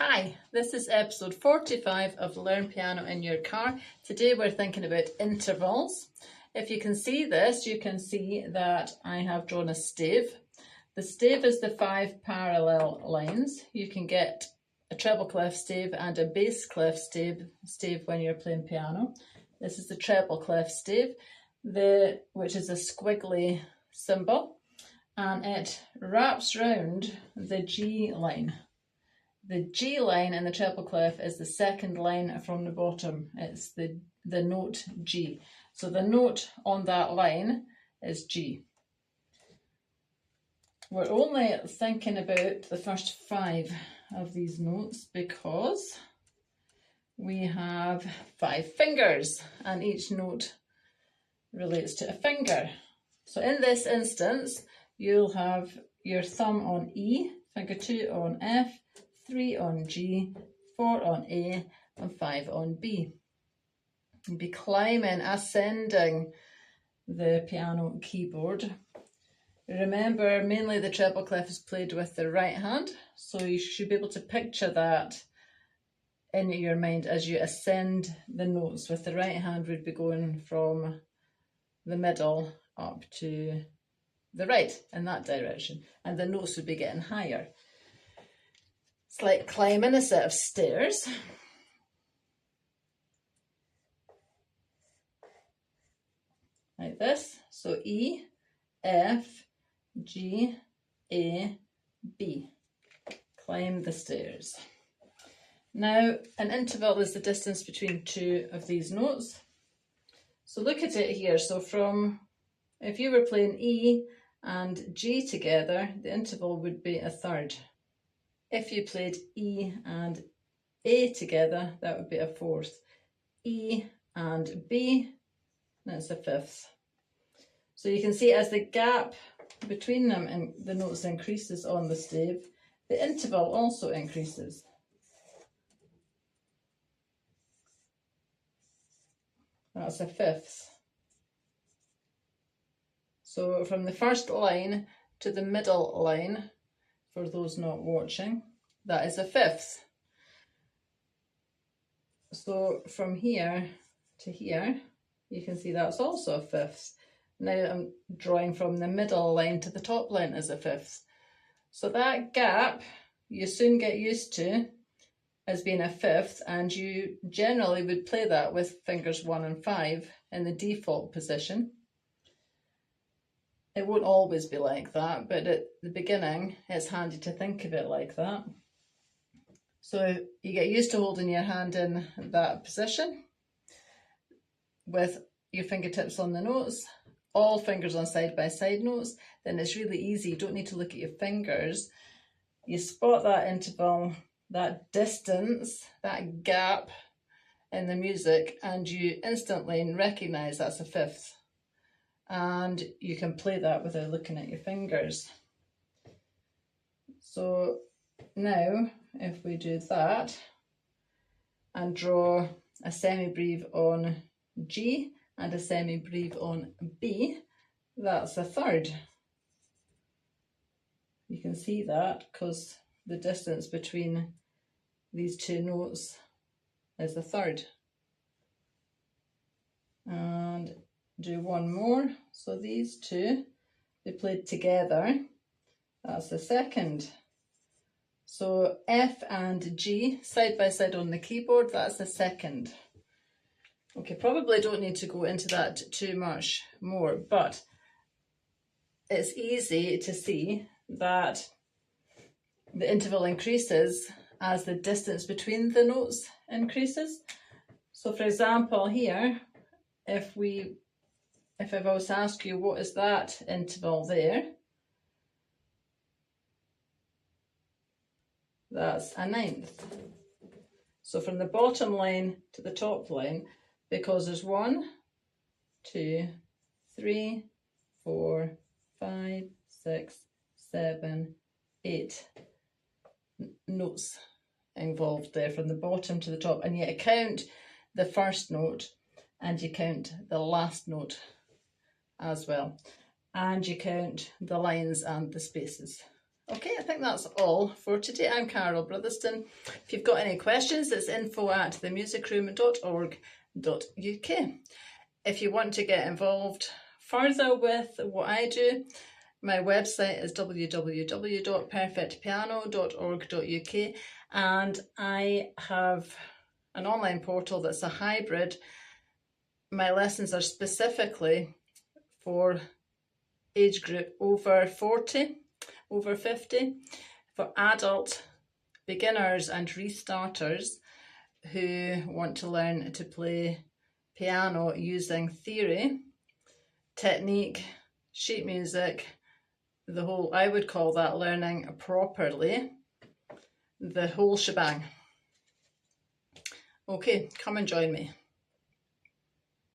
Hi, this is episode 45 of Learn Piano in Your Car. Today we're thinking about intervals. If you can see this, you can see that I have drawn a stave. The stave is the 5 parallel lines. You can get a treble clef stave and a bass clef stave when you're playing piano. This is the treble clef stave, which is a squiggly symbol, and it wraps round the G line. The G line in the treble clef is the second line from the bottom. It's the note G. So the note on that line is G. We're only thinking about the first 5 of these notes because we have 5 fingers and each note relates to a finger. So in this instance, you'll have your thumb on E, finger 2 on F, 3 on G, 4 on A, and 5 on B. You'll be climbing, ascending the piano keyboard. Remember, mainly the treble clef is played with the right hand, so you should be able to picture that in your mind as you ascend the notes. With the right hand would be going from the middle up to the right in that direction, and the notes would be getting higher. It's like climbing a set of stairs. Like this. So E, F, G, A, B. Climb the stairs. Now, an interval is the distance between 2 of these notes. So look at it here. So if you were playing E and G together, the interval would be a third. If you played E and A together, that would be a fourth. E and B, that's a fifth. So you can see as the gap between them and the notes increases on the stave, the interval also increases. That's a fifth. So from the first line to the middle line, for those not watching, that is a fifth. So from here to here, you can see that's also a fifth. Now I'm drawing from the middle line to the top line as a fifth. So that gap you soon get used to as being a fifth, and you generally would play that with fingers 1 and 5 in the default position. It won't always be like that, but at the beginning, it's handy to think of it like that. So you get used to holding your hand in that position with your fingertips on the notes, all fingers on side-by-side notes, then it's really easy. You don't need to look at your fingers. You spot that interval, that distance, that gap in the music, and you instantly recognise that's a fifth. And you can play that without looking at your fingers. So now, if we do that and draw a semibreve on G and a semibreve on B, that's a third. You can see that because the distance between these 2 notes is a third. And do one more. So these 2, they played together. That's the second. So F and G side by side on the keyboard, that's the second. Okay, probably don't need to go into that too much more, but it's easy to see that the interval increases as the distance between the notes increases. So for example here, if I was to ask you what is that interval there, that's a ninth. So from the bottom line to the top line, because there's 1, 2, 3, 4, 5, 6, 7, 8 notes involved there from the bottom to the top, and you count the first note and you count the last note as well, and you count the lines and the spaces. Okay, I think that's all for today. I'm Carol Brotherston. If you've got any questions, it's info@themusicroom.org.uk. If you want to get involved further with what I do, my website is www.perfectpiano.org.uk, and I have an online portal that's a hybrid. My lessons are specifically for age group over 40, over 50, for adult beginners and restarters who want to learn to play piano using theory, technique, sheet music, the whole, I would call that learning properly, the whole shebang. Okay, come and join me.